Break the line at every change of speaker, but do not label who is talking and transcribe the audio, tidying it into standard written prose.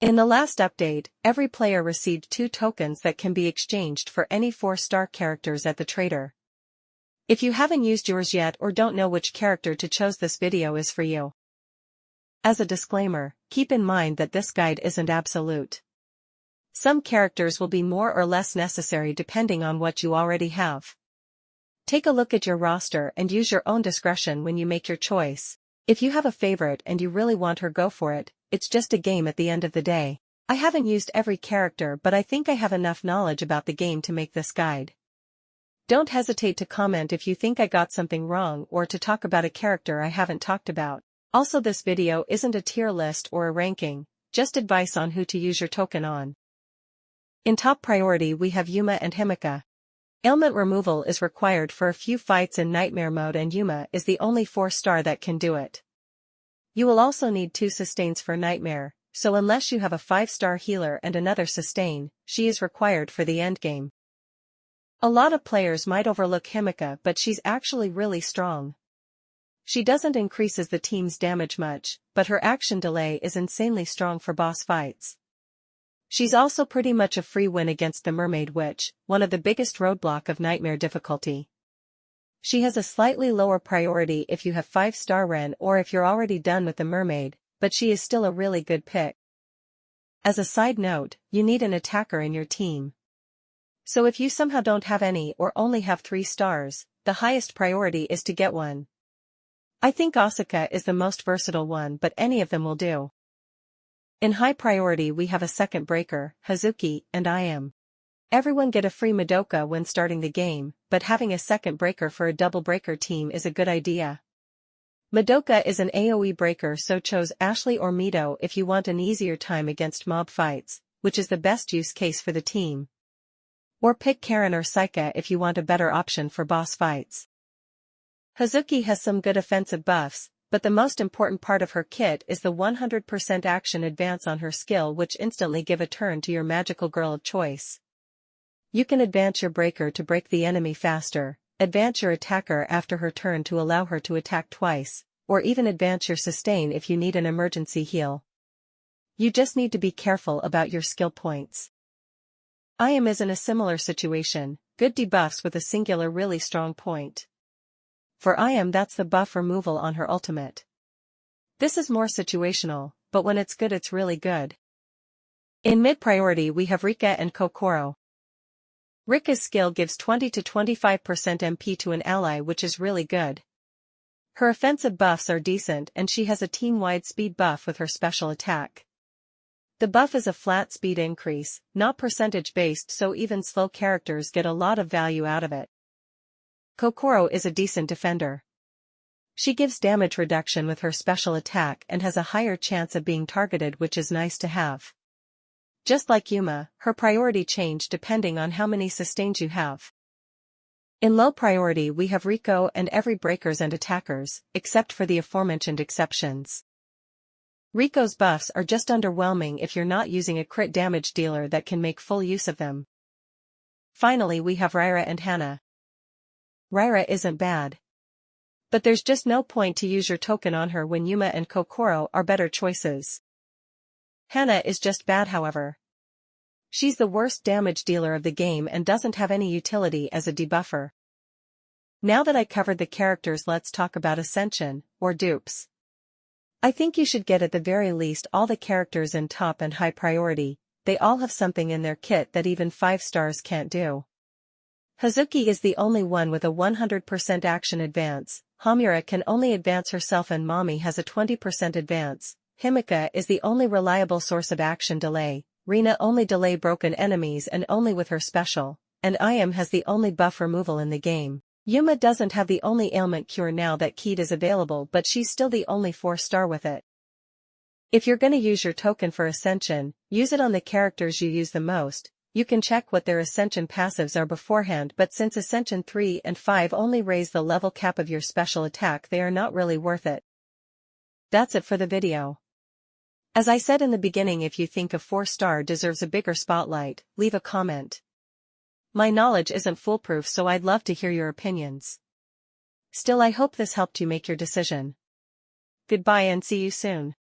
In the last update, every player received 2 tokens that can be exchanged for any 4-star characters at the trader. If you haven't used yours yet or don't know which character to choose, this video is for you. As a disclaimer, keep in mind that this guide isn't absolute. Some characters will be more or less necessary depending on what you already have. Take a look at your roster and use your own discretion when you make your choice. If you have a favorite and you really want her, go for it. It's just a game at the end of the day. I haven't used every character, but I think I have enough knowledge about the game to make this guide. Don't hesitate to comment if you think I got something wrong or to talk about a character I haven't talked about. Also, this video isn't a tier list or a ranking, just advice on who to use your token on. In top priority we have Yuma and Himika. Ailment removal is required for a few fights in Nightmare mode, and Yuma is the only 4-star that can do it. You will also need 2 sustains for Nightmare, so unless you have a 5-star healer and another sustain, she is required for the endgame. A lot of players might overlook Himika, but she's actually really strong. She doesn't increases the team's damage much, but her action delay is insanely strong for boss fights. She's also pretty much a free win against the Mermaid Witch, one of the biggest roadblock of Nightmare difficulty. She has a slightly lower priority if you have 5-star Ren or if you're already done with the Mermaid, but she is still a really good pick. As a side note, you need an attacker in your team. So if you somehow don't have any or only have 3 stars, the highest priority is to get one. I think Asuka is the most versatile one, but any of them will do. In high priority we have a second breaker, Hazuki, and I am. Everyone get a free Madoka when starting the game, but having a second breaker for a double breaker team is a good idea. Madoka is an AoE breaker, so choose Ashley or Mito if you want an easier time against mob fights, which is the best use case for the team. Or pick Karen or Saika if you want a better option for boss fights. Hazuki has some good offensive buffs, but the most important part of her kit is the 100% action advance on her skill, which instantly give a turn to your magical girl of choice. You can advance your breaker to break the enemy faster, advance your attacker after her turn to allow her to attack twice, or even advance your sustain if you need an emergency heal. You just need to be careful about your skill points. I am in a similar situation, good debuffs with a singular really strong point. For I am, that's the buff removal on her ultimate. This is more situational, but when it's good it's really good. In mid priority we have Rika and Kokoro. Rika's skill gives 20 to 25% MP to an ally, which is really good. Her offensive buffs are decent and she has a team-wide speed buff with her special attack. The buff is a flat speed increase, not percentage-based, so even slow characters get a lot of value out of it. Kokoro is a decent defender. She gives damage reduction with her special attack and has a higher chance of being targeted, which is nice to have. Just like Yuma, her priority change depending on how many sustains you have. In low priority we have Riko and every breakers and attackers, except for the aforementioned exceptions. Riko's buffs are just underwhelming if you're not using a crit damage dealer that can make full use of them. Finally we have Raira and Hana. Raira isn't bad. But there's just no point to use your token on her when Yuma and Kokoro are better choices. Hana is just bad, however. She's the worst damage dealer of the game and doesn't have any utility as a debuffer. Now that I covered the characters, let's talk about Ascension, or dupes. I think you should get at the very least all the characters in top and high priority. They all have something in their kit that even 5 stars can't do. Hazuki is the only one with a 100% action advance, Hamura can only advance herself and Mami has a 20% advance, Himika is the only reliable source of action delay, Rina only delay broken enemies and only with her special, and Iam has the only buff removal in the game. Yuma doesn't have the only ailment cure now that Keed is available, but she's still the only 4-star with it. If you're gonna use your token for Ascension, use it on the characters you use the most. You can check what their Ascension passives are beforehand, but since Ascension 3 and 5 only raise the level cap of your special attack, they are not really worth it. That's it for the video. As I said in the beginning, if you think a 4-star deserves a bigger spotlight, leave a comment. My knowledge isn't foolproof, so I'd love to hear your opinions. Still, I hope this helped you make your decision. Goodbye and see you soon.